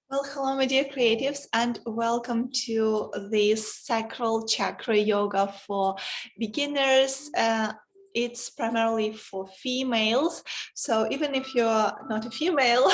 Well, hello, my dear creatives, and welcome to this Sacral Chakra Yoga for beginners. It's primarily for females, so even if you're not a female,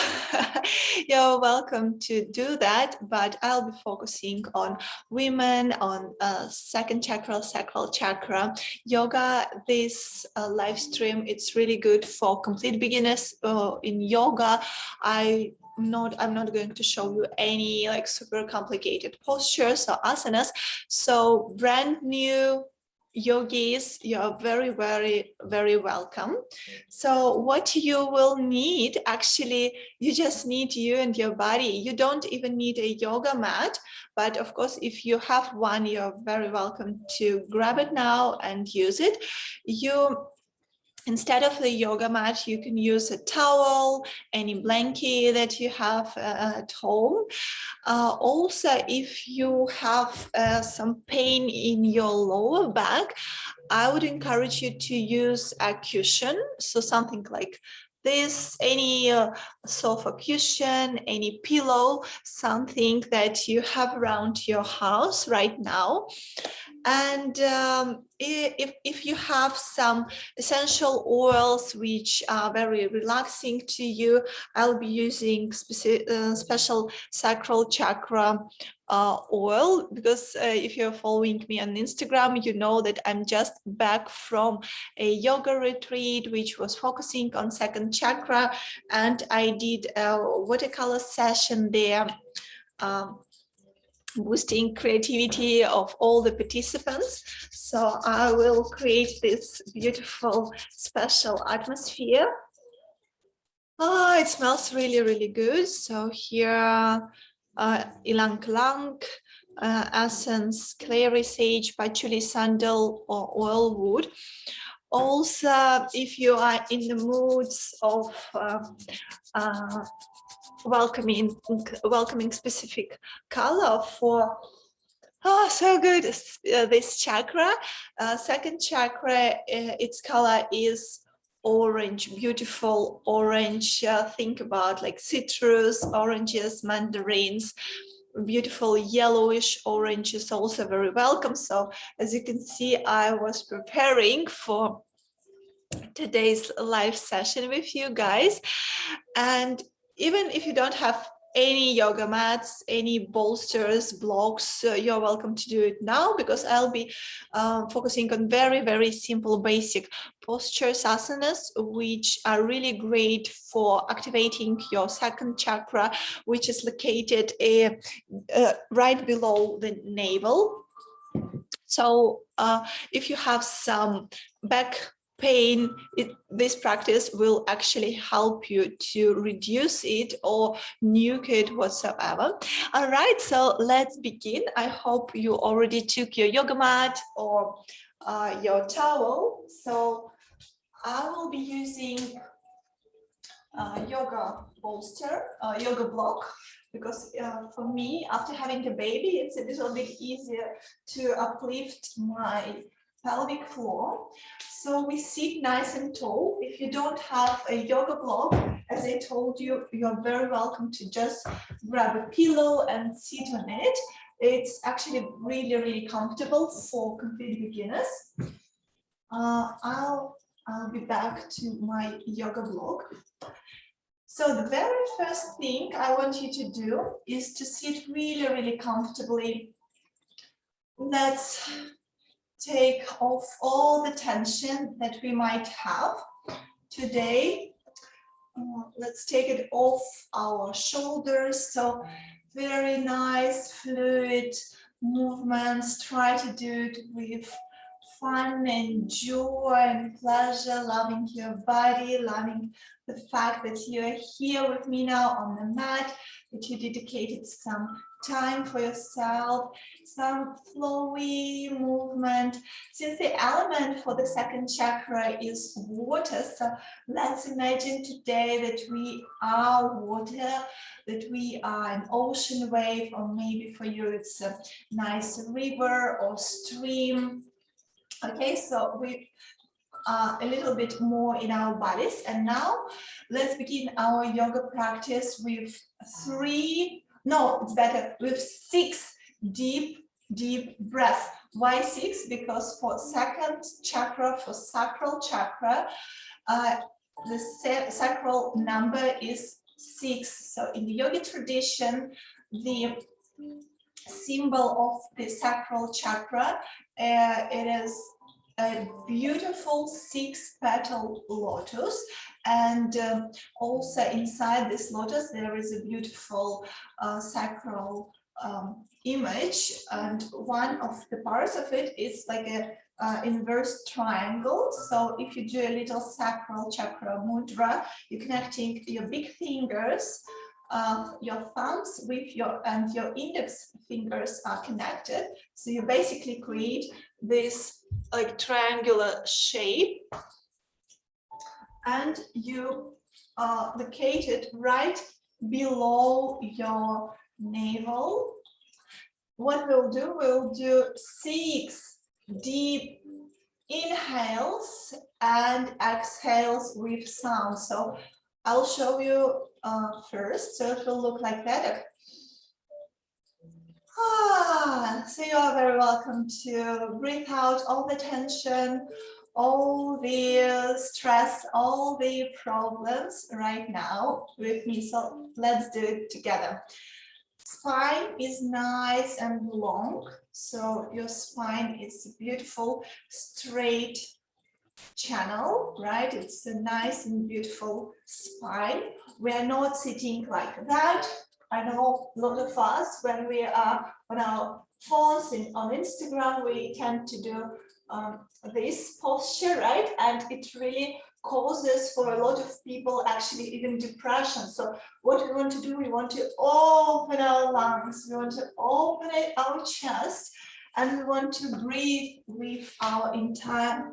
you're welcome to do that, but I'll be focusing on women, on second chakra, sacral chakra yoga. This live stream, it's really good for complete beginners in yoga. I'm not going to show you any like super complicated postures or asanas. So brand new yogis, you're very welcome. So what you will need, actually, you just need you and your body. You don't even need a yoga mat, but of course, if you have one, you're very welcome to grab it now and use it. Instead of the yoga mat, you can use a towel, any blanket that you have at home. Also, if you have some pain in your lower back, I would encourage you to use a cushion. So something like this, any sofa cushion, any pillow, something that you have around your house right now. And if you have some essential oils which are very relaxing to you, I'll be using special sacral chakra oil, because if you're following me on Instagram, you know that I'm just back from a yoga retreat which was focusing on second chakra, and I did a watercolor session there, boosting creativity of all the participants. So I will create this beautiful special atmosphere. Oh, it smells really good. So here ylang ylang essence, clary sage, patchouli, sandal, or oil wood. Also, if you are in the moods of welcoming specific color for so good, this chakra, second chakra, its color is orange, beautiful orange. Think about like citrus, oranges, mandarins. Beautiful yellowish orange is also very welcome. So as you can see, I was preparing for today's live session with you guys, and even if you don't have any yoga mats, any bolsters, blocks, you're welcome to do it now, because I'll be focusing on very simple basic postures, asanas, which are really great for activating your second chakra, which is located right below the navel. So if you have some back pain, this practice will actually help you to reduce it or nuke it whatsoever. All right, so let's begin. I hope you already took your yoga mat or your towel. So I will be using yoga bolster, yoga block, because for me, after having a baby, it's a little bit easier to uplift my pelvic floor. So we sit nice and tall. If you don't have a yoga block, as I told you, you're very welcome to just grab a pillow and sit on it. It's actually really comfortable for complete beginners. I'll be back to my yoga block. So the very first thing I want you to do is to sit really comfortably. Let's take off all the tension that we might have today. Let's take it off our shoulders. So very nice, fluid movements. Try to do it with fun and joy and pleasure, loving your body, loving the fact that you're here with me now on the mat, that you dedicated some time for yourself, some flowy movement. Since the element for the second chakra is water, so let's imagine today that we are water, that we are an ocean wave, or maybe for you it's a nice river or stream. Okay, so we are a little bit more in our bodies, and now let's begin our yoga practice with 3 no, it's better, with 6 deep breaths. Why 6? Because for second chakra, for sacral chakra, the sacral number is 6. So in the yoga tradition, the symbol of the sacral chakra, it is a beautiful 6-petal lotus, and also inside this lotus there is a beautiful sacral image, and one of the parts of it is like a inverse triangle. So if you do a little sacral chakra mudra, you're connecting your big fingers, your thumbs with your index fingers are connected. So you basically create this like triangular shape, and you locate it right below your navel. What we'll do 6 deep inhales and exhales with sound. So I'll show you first, so it will look like that. So you are very welcome to breathe out all the tension, all the stress, all the problems right now with me. So let's do it together. Spine is nice and long, so your spine is a beautiful straight channel, right? It's a nice and beautiful spine. We are not sitting like that. I know a lot of us, when we are on our phones on Instagram, we tend to do this posture, right? And it really causes for a lot of people actually even depression. So what we want to do, we want to open our lungs, we want to open our chest, and we want to breathe with our entire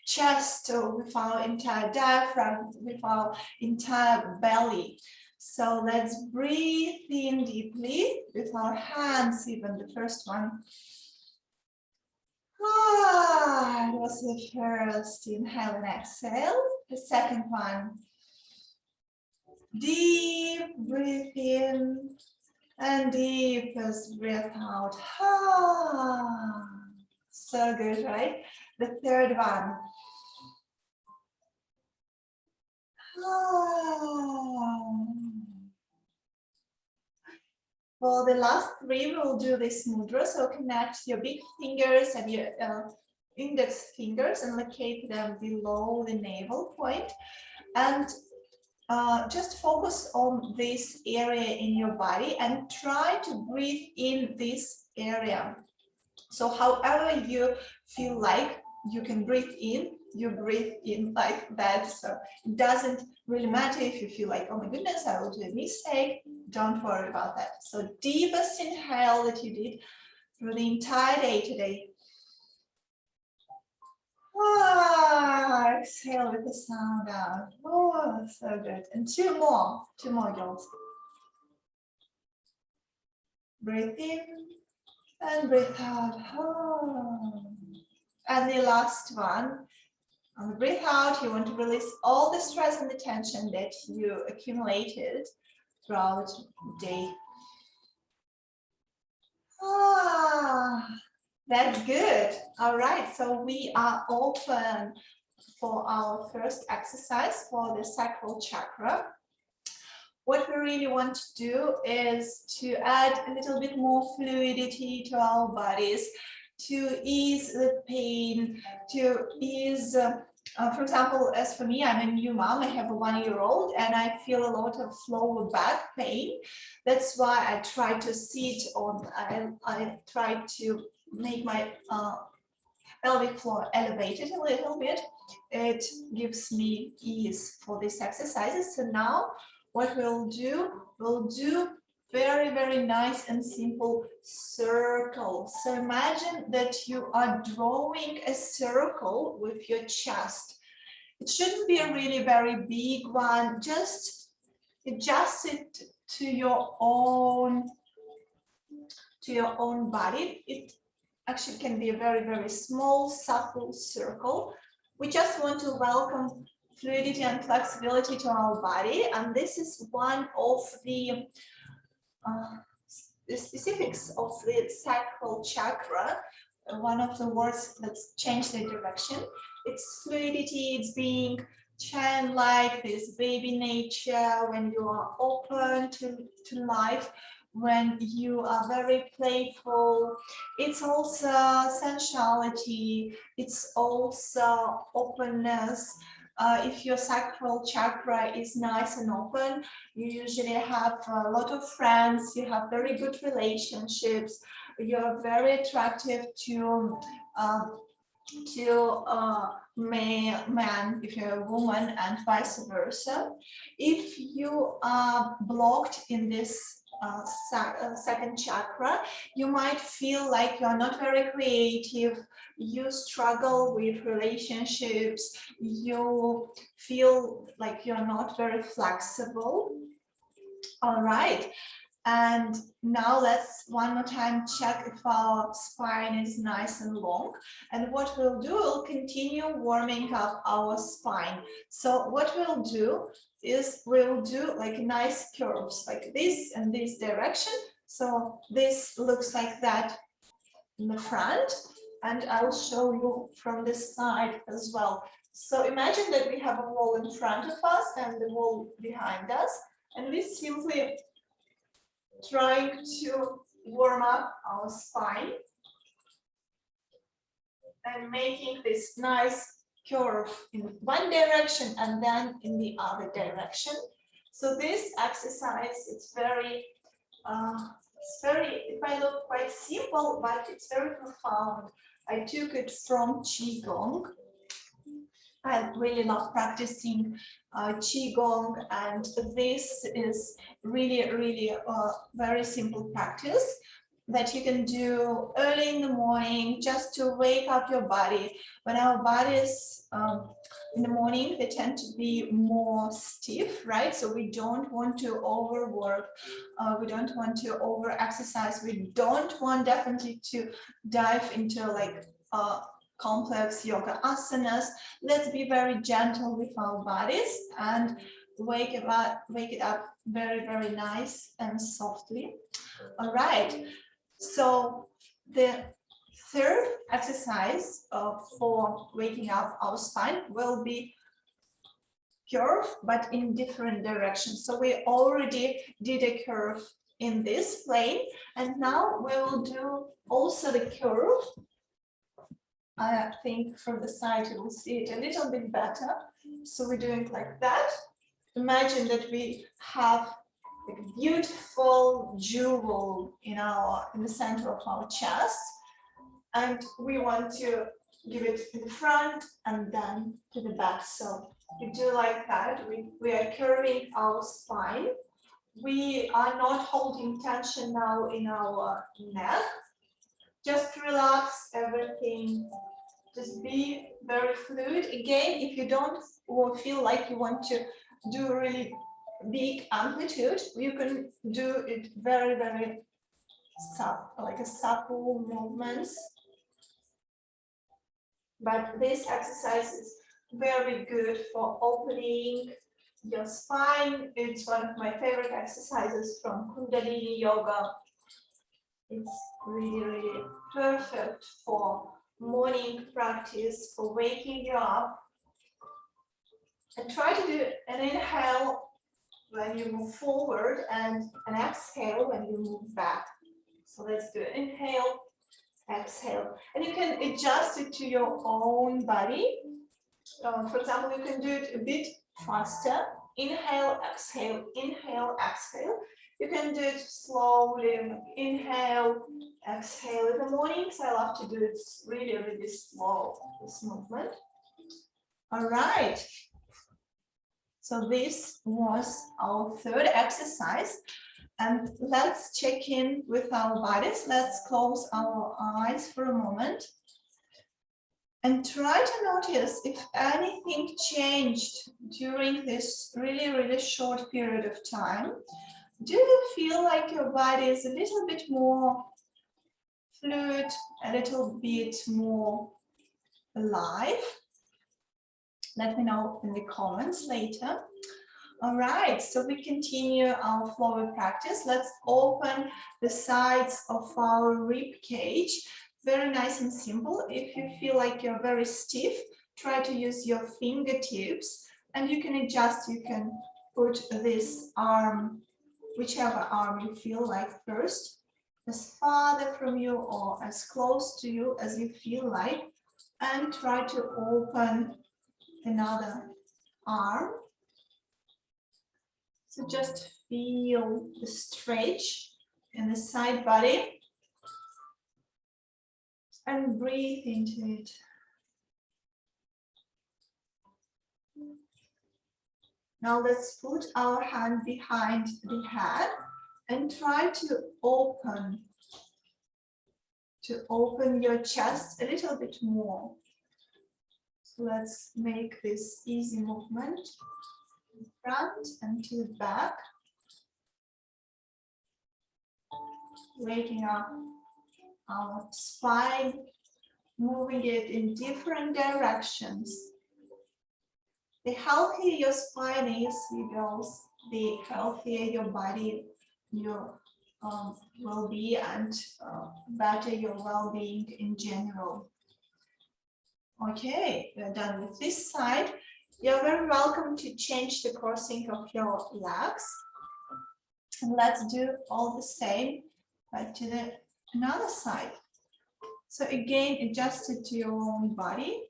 chest, or with our entire diaphragm, with our entire belly. So let's breathe in deeply with our hands, even the first one. It was the first inhale and exhale. The second one. Deep breath in and deepest breath out. So good, right? The third one. For the last 3, we'll do this mudra. So connect your big fingers and your index fingers and locate them below the navel point. And just focus on this area in your body and try to breathe in this area. So however you feel like you can breathe in, you breathe in like that. So it doesn't really matter if you feel like, oh my goodness, I will do a mistake. Don't worry about that. So deepest inhale that you did through the entire day today. Exhale with the sound out. Oh, so good. And two more, girls. Breathe in and breathe out. And the last one. On the breath out, you want to release all the stress and the tension that you accumulated throughout the day. That's good. All right, so we are open for our first exercise for the sacral chakra. What we really want to do is to add a little bit more fluidity to our bodies, to ease the pain, to ease, for example, as for me, I'm a new mom, I have a 1-year-old and I feel a lot of lower back pain. That's why I try to sit on, I try to make my pelvic floor elevated a little bit. It gives me ease for these exercises. So now what we'll do very, very nice and simple circle. So imagine that you are drawing a circle with your chest. It shouldn't be a really very big one, just adjust it to your own body. It actually can be a very, very small, supple circle. We just want to welcome fluidity and flexibility to our body, and this is one of the the specifics of the sacral chakra, one of the words that's changed the direction. It's fluidity, it's being childlike, this baby nature, when you are open to life, when you are very playful. It's also sensuality, it's also openness. If your sacral chakra is nice and open, you usually have a lot of friends, you have very good relationships, you're very attractive to man if you're a woman, and vice versa. If you are blocked in this second chakra, you might feel like you're not very creative, you struggle with relationships, you feel like you're not very flexible. All right. And now let's one more time check if our spine is nice and long. And what we'll do, we'll continue warming up our spine. So what we'll do is we'll do like nice curves like this and this direction. So this looks like that in the front, and I'll show you from this side as well. So imagine that we have a wall in front of us and the wall behind us, and we simply trying to warm up our spine and making this nice curve in one direction and then in the other direction. So this exercise, it's very, it might look quite simple, but it's very profound. I took it from Qigong. I really love practicing Qigong, and this is really a very simple practice that you can do early in the morning just to wake up your body. When our bodies in the morning, they tend to be more stiff, right? So we don't want to overwork, we don't want to over exercise, we don't want definitely to dive into like complex yoga asanas. Let's be very gentle with our bodies and wake it up very nice and softly. All right, so the third exercise for waking up our spine will be curve, but in different directions. So we already did a curve in this plane, and now we will do also the curve. I think from the side you will see it a little bit better. So we're doing it like that. Imagine that we have like a beautiful jewel in the center of our chest, and we want to give it to the front and then to the back. So we do like that. We are curving our spine. We are not holding tension now in our neck. Just relax everything. Just be very fluid. Again, if you don't feel like you want to do really big amplitude, you can do it very like a supple movements. But this exercise is very good for opening your spine. It's one of my favorite exercises from Kundalini Yoga. It's really perfect for morning practice, for waking you up. And try to do an inhale when you move forward and an exhale when you move back. So let's do it. Inhale, exhale. And you can adjust it to your own body. For example, you can do it a bit faster. Inhale, exhale, inhale, exhale. You can do it slowly. Inhale, exhale. In the mornings, I love to do it really slow, this movement. All right. So this was our third exercise. And let's check in with our bodies. Let's close our eyes for a moment. And try to notice if anything changed during this really short period of time. Do you feel like your body is a little bit more fluid, a little bit more alive? Let me know in the comments later. All right, so we continue our flower practice. Let's open the sides of our rib cage. Very nice and simple. If you feel like you're very stiff, try to use your fingertips, and you can adjust. You can put this arm, whichever arm you feel like first, as farther from you or as close to you as you feel like, and try to open another arm. So just feel the stretch in the side body and breathe into it. Now let's put our hand behind the head and try to open your chest a little bit more. So let's make this easy movement to the front and to the back, waking up our spine, moving it in different directions. The healthier your spine is, you girls, the healthier your body will be, and better your well-being in general. Okay, we're done with this side. You're very welcome to change the crossing of your legs. And let's do all the same right to the another side. So again, adjust it to your own body,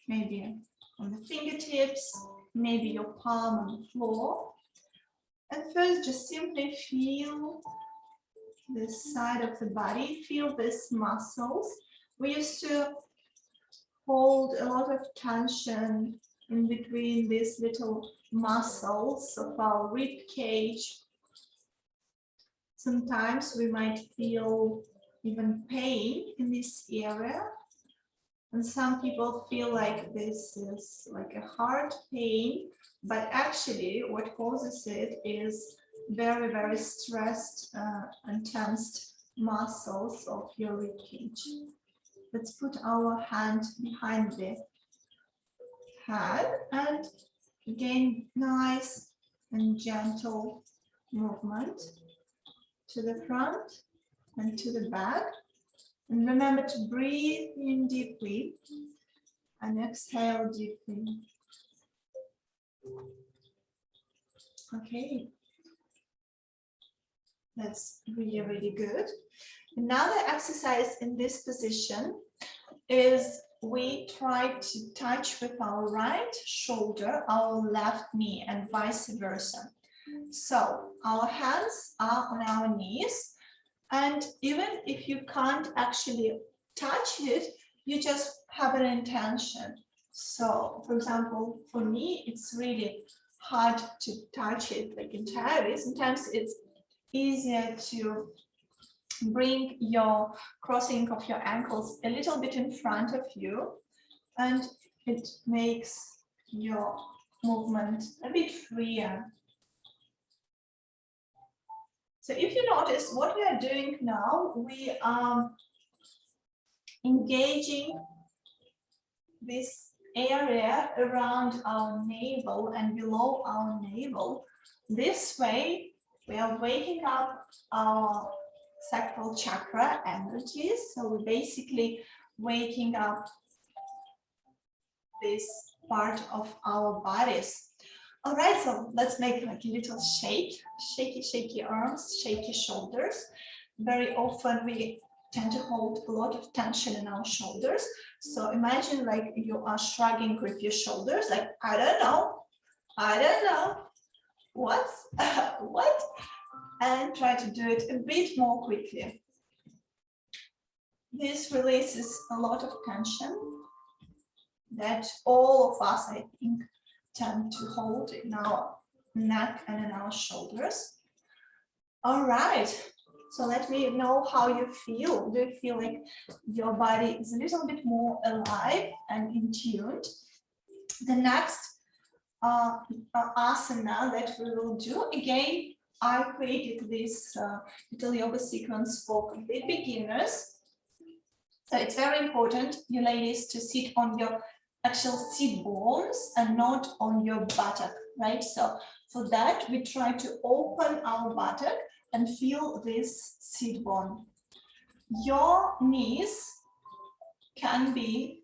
maybe on the fingertips, maybe your palm on the floor. And first, just simply feel this side of the body, feel these muscles. We used to hold a lot of tension in between these little muscles of our rib cage. Sometimes we might feel even pain in this area. And some people feel like this is like a heart pain, but actually what causes it is very, very stressed and tensed muscles of your rib cage. Let's put our hand behind the head and again, nice and gentle movement to the front and to the back. And remember to breathe in deeply and exhale deeply. Okay, that's really, really good. Another exercise in this position is we try to touch with our right shoulder our left knee and vice versa. So our hands are on our knees, and even if you can't actually touch it, you just have an intention. So for example, for me, it's really hard to touch it like entirely. Sometimes it's easier to bring your crossing of your ankles a little bit in front of you, and it makes your movement a bit freer. So if you notice what we are doing now, we are engaging this area around our navel and below our navel. This way, we are waking up our sacral chakra energies. So we're basically waking up this part of our bodies. All right, so let's make like a little shake, shaky arms, shaky shoulders. Very often we tend to hold a lot of tension in our shoulders. So imagine like you are shrugging with your shoulders, like, I don't know, what? And try to do it a bit more quickly. This releases a lot of tension that all of us, I think, tend to hold in our neck and in our shoulders. All right, so let me know how you feel. Do you feel like your body is a little bit more alive and in tune? The next asana that we will do, again, I created this little yoga sequence for complete beginners. So it's very important, you ladies, to sit on your actual sit bones and not on your buttock, right? So For that, we try to open our buttock and feel this seat bone. Your knees can be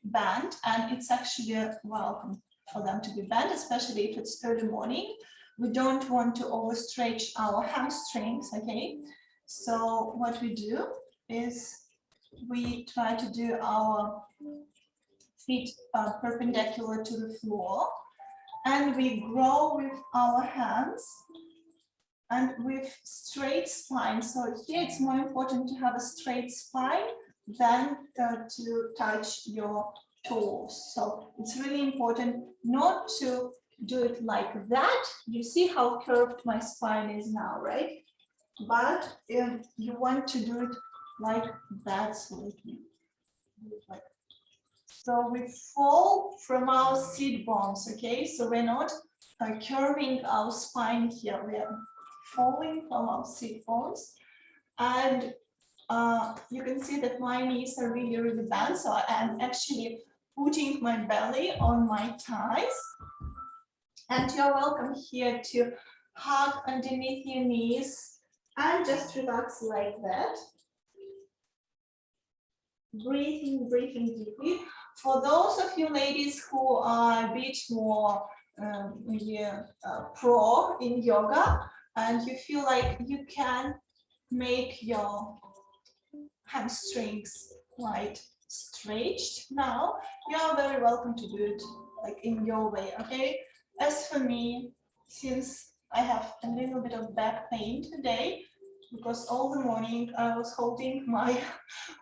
bent, and it's actually welcome for them to be bent, especially if it's early morning. We don't want to overstretch our hamstrings, okay? So what we do is we try to do our feet perpendicular to the floor, and we grow with our hands and with straight spine. So here it's more important to have a straight spine than to touch your toes. So it's really important not to do it like that. You see how curved my spine is now, right? But if you want to do it like that, so we fall from our seat bones, okay? So we're not curving our spine here. We are falling from our seat bones, and you can see that my knees are really, really bent. So I'm actually putting my belly on my thighs, and you're welcome here to hug underneath your knees and just relax like that. Breathing deeply. For those of you ladies who are a bit more pro in yoga, and you feel like you can make your hamstrings quite stretched now, you are very welcome to do it like in your way, okay? As for me, since I have a little bit of back pain today, because all the morning I was holding my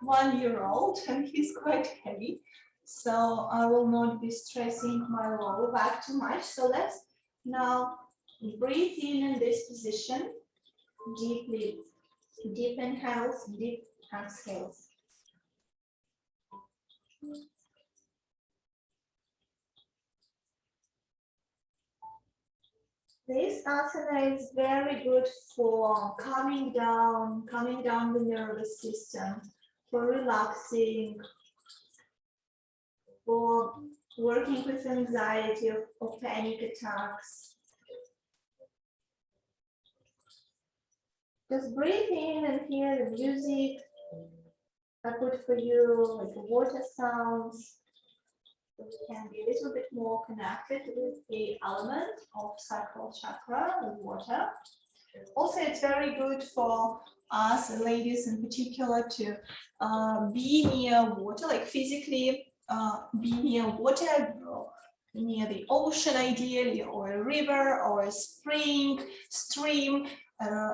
1-year-old and he's quite heavy, so I will not be stressing my lower back too much. So let's now breathe in this position deeply. Deep inhales, deep exhales. This asana is very good for calming down the nervous system, for relaxing, for working with anxiety or panic attacks. Just breathe in and hear the music I put for you, like the water sounds. So we can be a little bit more connected with the element of sacral chakra, the water. Also, it's very good for us ladies in particular to be near water, like physically be near water, near the ocean ideally, or a river, or a spring, stream,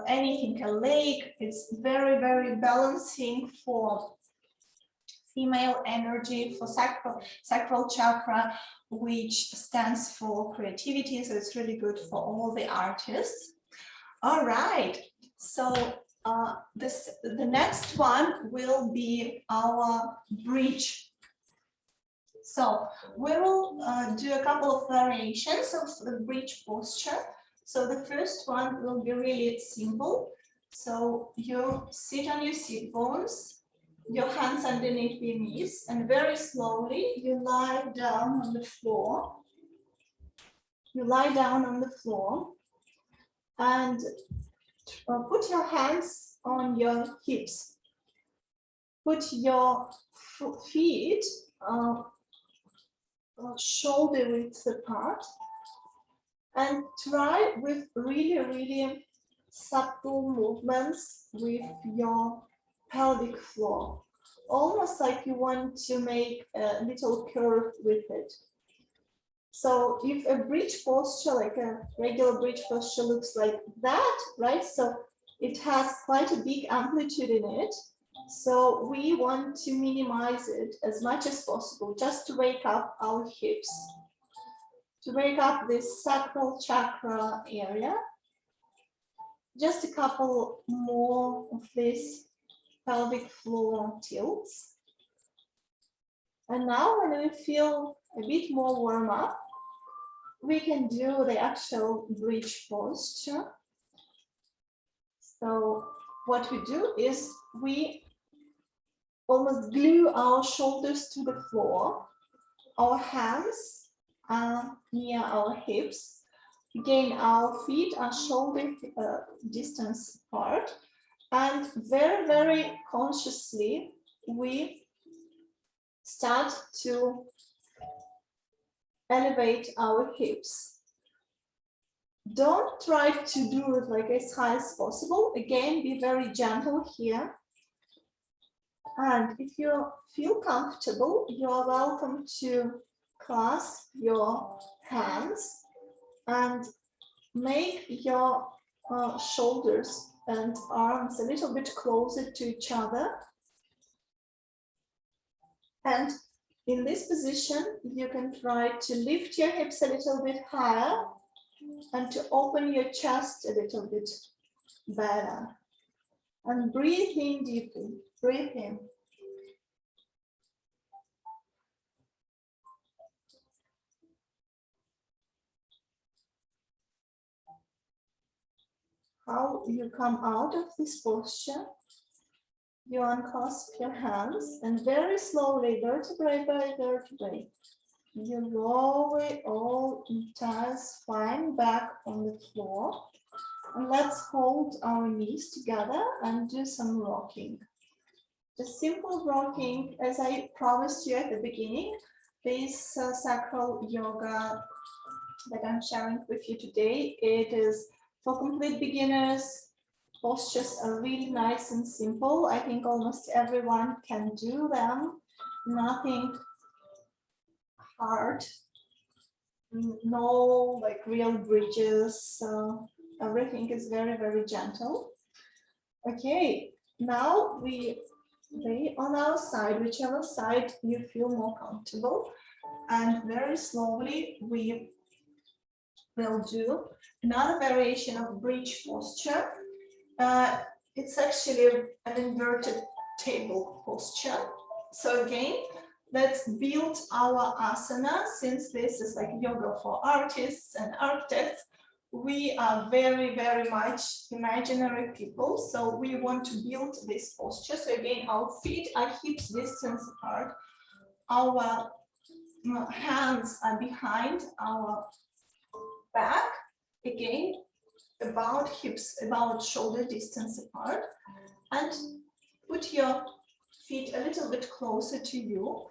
anything, a lake. It's very, very balancing for female energy, for sacral chakra, which stands for creativity. So it's really good for all the artists. All right, so the next one will be our bridge. So we will do a couple of variations of the bridge posture. So the first one will be really simple. So you sit on your seat bones, your hands underneath your knees, and very slowly you lie down on the floor. You lie down on the floor and put your hands on your hips. Put your feet shoulder width apart, and try with really, really subtle movements with your pelvic floor, almost like you want to make a little curve with it. So if a bridge posture, like a regular bridge posture, looks like that, right? So it has quite a big amplitude in it. So we want to minimize it as much as possible, just to wake up our hips, to wake up this sacral chakra area. Just a couple more of these pelvic floor tilts. And now when we feel a bit more warm up, we can do the actual bridge posture. So what we do is we almost glue our shoulders to the floor. Our hands are near our hips. Again, our feet are shoulder distance apart, and very, very consciously we start to elevate our hips. Don't try to do it like as high as possible. Again, be very gentle here. And if you feel comfortable, you are welcome to clasp your hands and make your shoulders and arms a little bit closer to each other. And in this position, you can try to lift your hips a little bit higher and to open your chest a little bit better. And breathe in deeply, breathe in. How you come out of this posture, you unclasp your hands and very slowly, vertebrae by vertebrae, you lower all entire spine back on the floor. And let's hold our knees together and do some rocking. Just simple rocking, as I promised you at the beginning, this sacral yoga that I'm sharing with you today, it is for complete beginners. Postures are really nice and simple. I think almost everyone can do them. Nothing hard, no like real bridges. So everything is very, very gentle. Okay, now we lay on our side, whichever side you feel more comfortable. And very slowly we will do another variation of bridge posture. It's actually an inverted table posture. So again, let's build our asana. Since this is like yoga for artists and architects, we are very, very much imaginary people. So we want to build this posture. So again, our feet are hips distance apart. Our hands are behind our back. Again, about hips, about shoulder distance apart, and put your feet a little bit closer to you,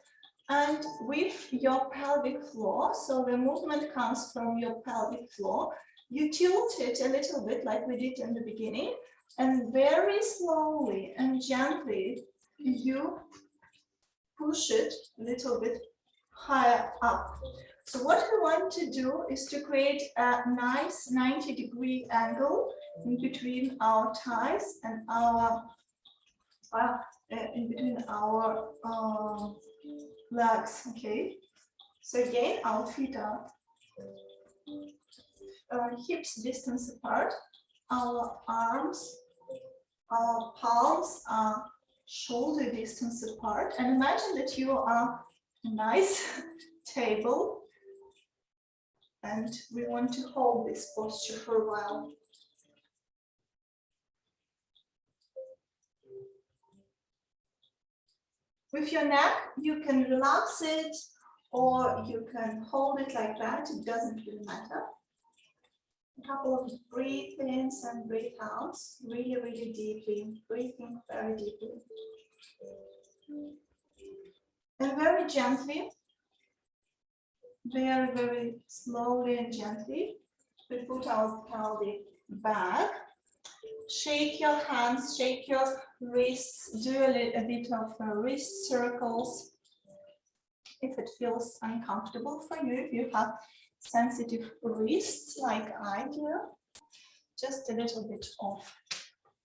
and with your pelvic floor, so the movement comes from your pelvic floor, you tilt it a little bit like we did in the beginning, and very slowly and gently you push it a little bit higher up. So what we want to do is to create a nice 90-degree angle in between our thighs and our legs. Okay. So again, our feet are hips distance apart. Our arms, our palms are shoulder distance apart. And imagine that you are a nice table. And we want to hold this posture for a while. With your neck, you can relax it or you can hold it like that. It doesn't really matter. A couple of breathe ins and breathe outs, really, really deeply, breathing very deeply. And very gently, very, very slowly and gently, we put our pelvic back. Shake your hands, shake your wrists, do a bit of wrist circles. If it feels uncomfortable for you, if you have sensitive wrists like I do, just a little bit of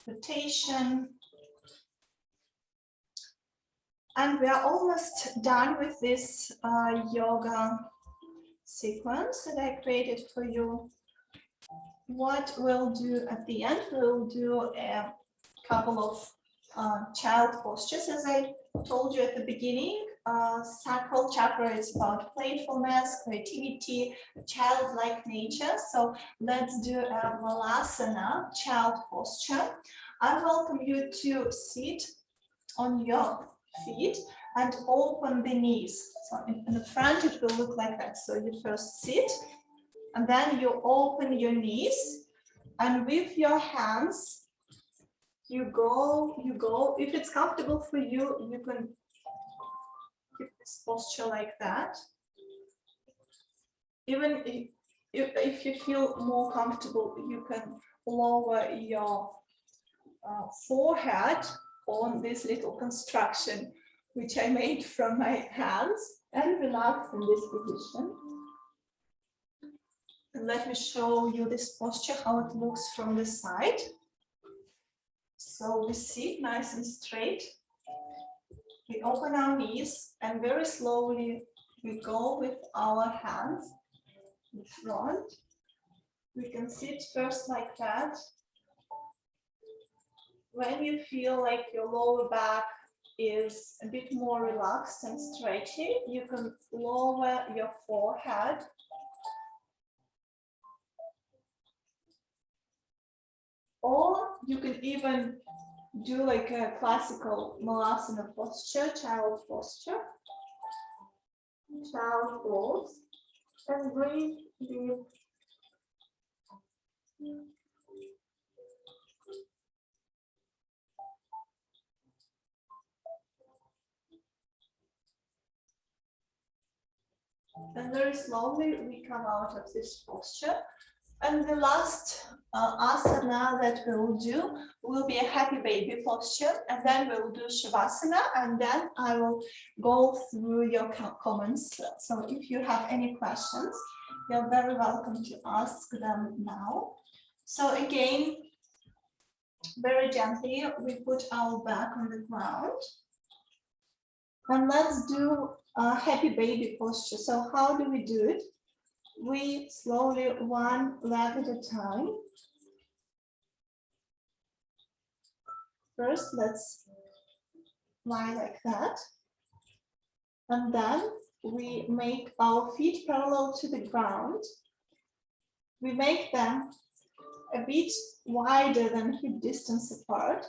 rotation. And we are almost done with this yoga sequence that I created for you. What we'll do at the end, we'll do a couple of child postures. As I told you at the beginning, Sacral Chakra is about playfulness, creativity, childlike nature. So let's do a Valasana, child posture. I welcome you to sit on your feet and open the knees. So in the front it will look like that. So you first sit And then you open your knees, and with your hands, you go. If it's comfortable for you, you can keep this posture like that. Even if you feel more comfortable, you can lower your forehead on this little construction, which I made from my hands, and relax in this position. And let me show you this posture, how it looks from the side. So we sit nice and straight. We open our knees, and very slowly we go with our hands in front. We can sit first like that. When you feel like your lower back is a bit more relaxed and stretchy, you can lower your forehead. Or you can even do like a classical Valasana posture, child posture. Child pose. And breathe deep. And very slowly we come out of this posture. And the last asana that we will do will be a happy baby posture. And then we will do Savasana. And then I will go through your comments. So if you have any questions, you're very welcome to ask them now. So again, very gently, we put our back on the ground. And let's do a happy baby posture. So how do we do it? We slowly, one leg at a time. First, let's lie like that. And then we make our feet parallel to the ground. We make them a bit wider than hip distance apart.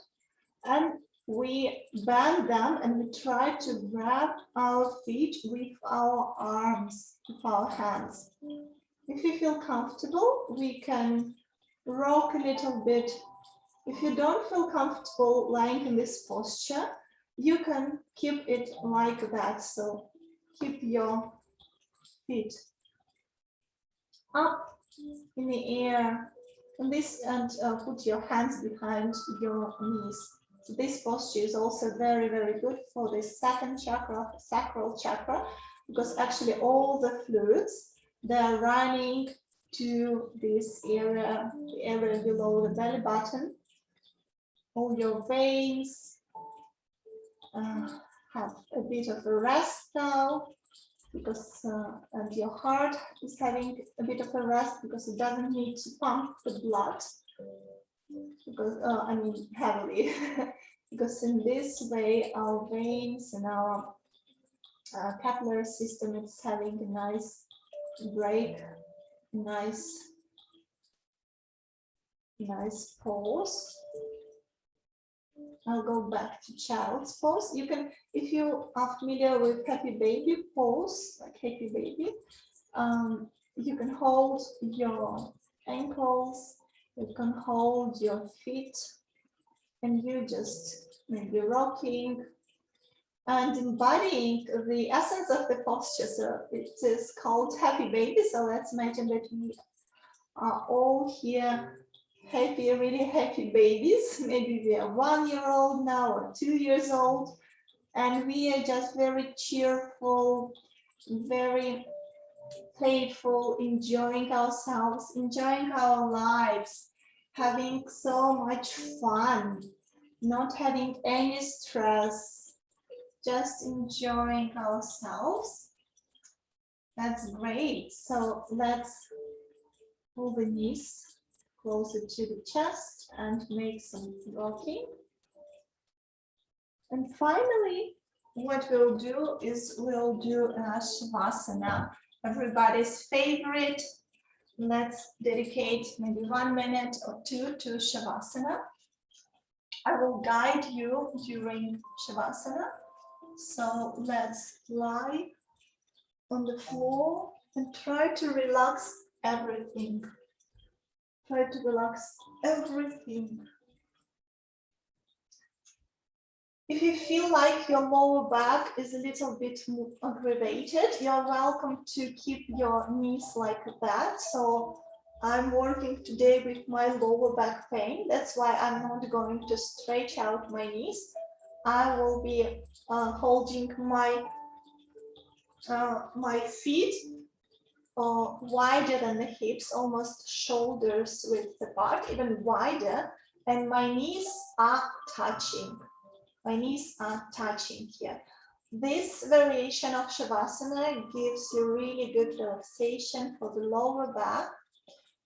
And we bend them, and we try to grab our feet with our arms, with our hands. If you feel comfortable, we can rock a little bit. If you don't feel comfortable lying in this posture, you can keep it like that. So keep your feet up in the air, and put your hands behind your knees. So this posture is also very, very good for the second chakra, sacral chakra, because actually all the fluids, they're running to this area, the area below the belly button. All your veins have a bit of a rest now, because and your heart is having a bit of a rest because it doesn't need to pump the blood. Because I mean heavily, because in this way our veins and our capillary system is having a nice break, nice pause. I'll go back to child's pose. You can, if you are familiar with happy baby pose, like happy baby, you can hold your ankles. You can hold your feet, and you just maybe rocking and embodying the essence of the posture. So it is called happy baby. So let's imagine that we are all here happy, really happy babies. Maybe we are 1 year old now or 2 years old, and we are just very cheerful, very playful, enjoying ourselves, enjoying our lives, having so much fun, not having any stress, just enjoying ourselves. That's great. So let's pull the knees closer to the chest and make some rocking. And finally, what we'll do is we'll do a Savasana, everybody's favorite. Let's dedicate maybe 1 minute or 2 to Savasana. I will guide you during Savasana. So let's lie on the floor and try to relax everything. Try to relax everything. If you feel like your lower back is a little bit more aggravated, you're welcome to keep your knees like that. So I'm working today with my lower back pain. That's why I'm not going to stretch out my knees. I will be holding my feet wider than the hips, almost shoulders width apart, even wider, and my knees are touching. My knees are touching here. This variation of Savasana gives you really good relaxation for the lower back,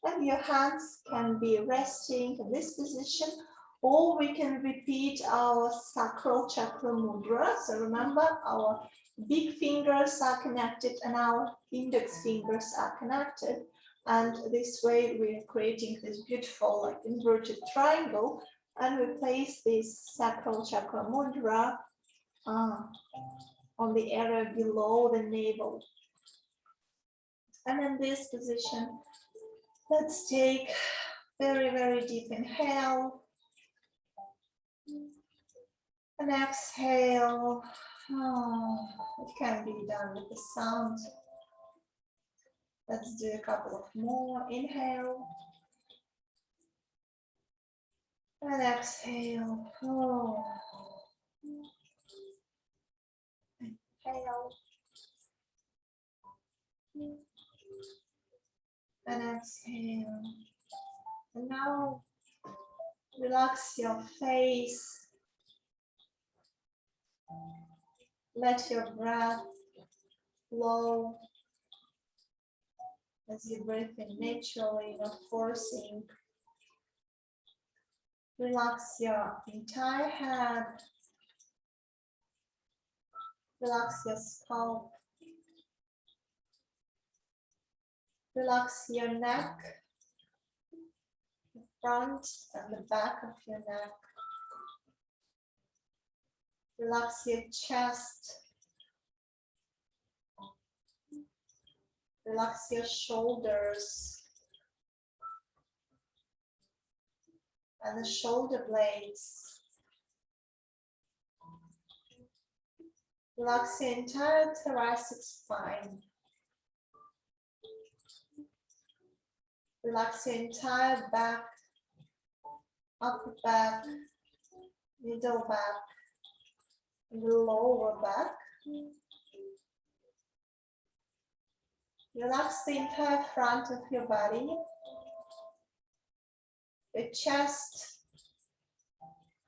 and your hands can be resting in this position, or we can repeat our Sacral Chakra Mudra. So remember, our big fingers are connected and our index fingers are connected. And this way we are creating this beautiful like inverted triangle, and we place this Sacral Chakra Mudra on the area below the navel. And in this position, let's take very, very deep inhale and exhale. It can be done with the sound. Let's do a couple of more. Inhale and exhale. Inhale and exhale. And now relax your face. Let your breath flow as you breathe in naturally, not forcing. Relax your entire head. Relax your scalp. Relax your neck, the front and the back of your neck. Relax your chest. Relax your shoulders and the shoulder blades. Relax the entire thoracic spine. Relax the entire back, upper back, middle back, and the lower back. Relax the entire front of your body, the chest,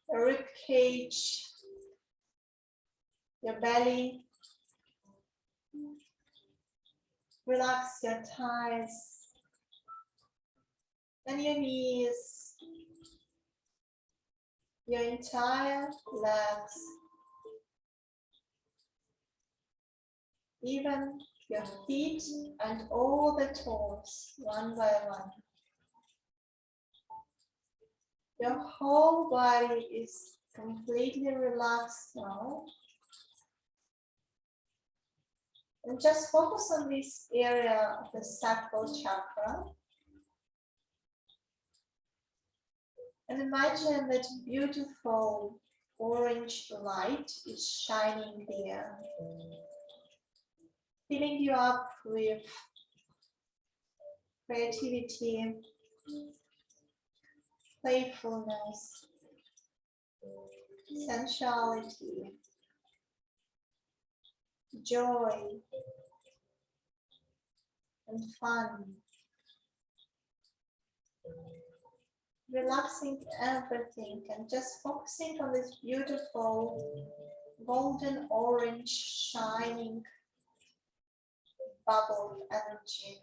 the rib cage, your belly. Relax your thighs and your knees, your entire legs, even your feet and all the toes, one by one. Your whole body is completely relaxed now. And just focus on this area of the sacral chakra. And imagine that beautiful orange light is shining there, filling you up with creativity, playfulness, sensuality, joy, and fun. Relaxing everything and just focusing on this beautiful golden orange shining bubble of energy.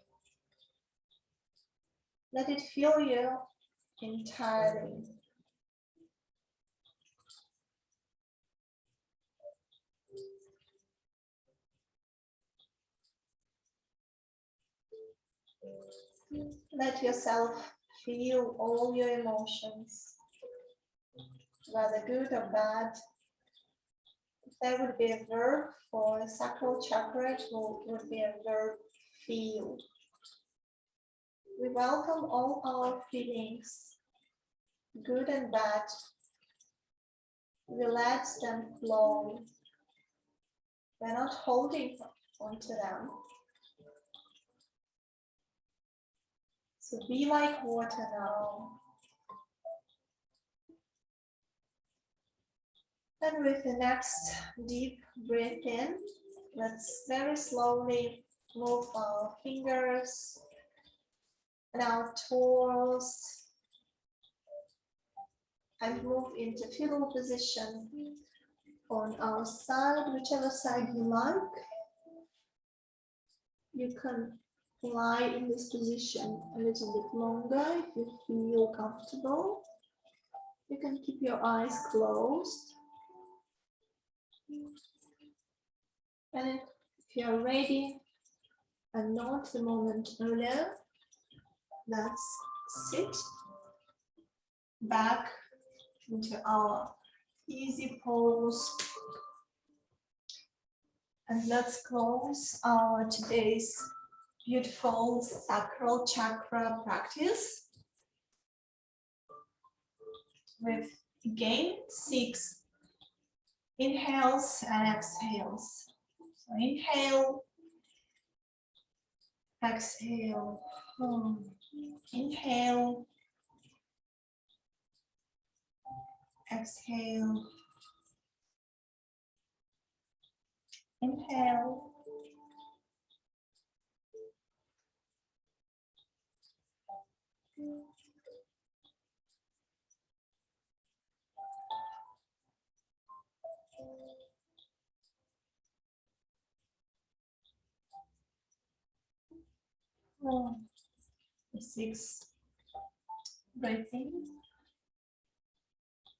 Let it fill you entirely. Let yourself feel all your emotions, whether good or bad. If there would be a verb for the sacral chakra, it would be a verb feel. We welcome all our feelings, good and bad. We let them flow. We're not holding onto them. So be like water now. And with the next deep breath in, let's very slowly move our fingers and our toes and move into fetal position on our side, whichever side you like. You can lie in this position a little bit longer if you feel comfortable. You can keep your eyes closed. And if you're ready and not the moment earlier, let's sit back into our easy pose. And let's close our today's beautiful Sacral Chakra practice with again 6 inhales and exhales. So inhale, exhale, inhale, exhale, inhale, the 6 breathing.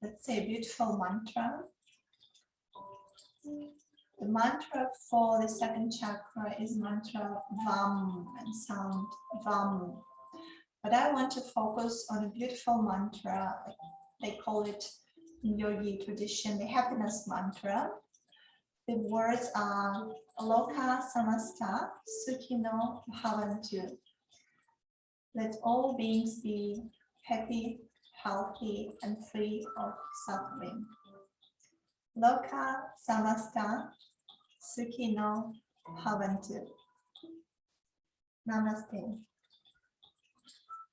Let's say a beautiful mantra. The mantra for the second chakra is mantra VAM and sound VAM. But I want to focus on a beautiful mantra. They call it in yogi tradition the happiness mantra. The words are Loka Samasta Sukhino Bhavantu. Let all beings be happy, healthy, and free of suffering. Loka Samasta Sukhino Bhavantu. Namaste.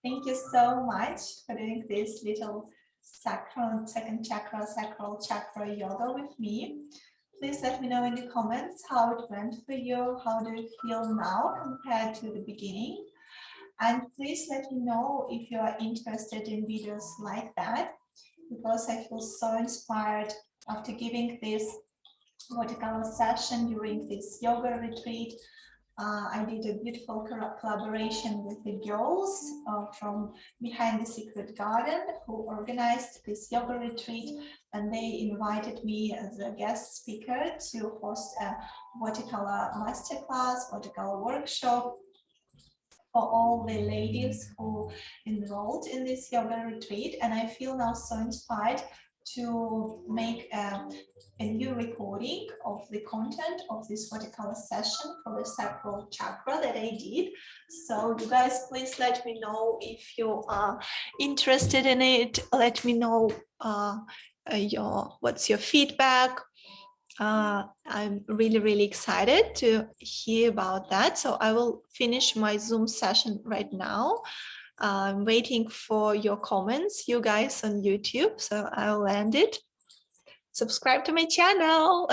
Thank you so much for doing this little second chakra, Sacral Chakra Yoga with me. Please let me know in the comments how it went for you. How do you feel now compared to the beginning? And please let me know if you are interested in videos like that, because I feel so inspired after giving this vertical session during this yoga retreat. I did a beautiful collaboration with the girls from Behind the Secret Garden who organized this yoga retreat, and they invited me as a guest speaker to host a vertical masterclass, vertical workshop for all the ladies who enrolled in this yoga retreat. And I feel now so inspired to make a new recording of the content of this vertical session for the Sacral Chakra that I did. So you guys, please let me know if you are interested in it. Let me know what's your feedback. I'm really excited to hear about that. So I will finish my Zoom session right now. I'm waiting for your comments, you guys on YouTube. So I'll end it. Subscribe to my channel.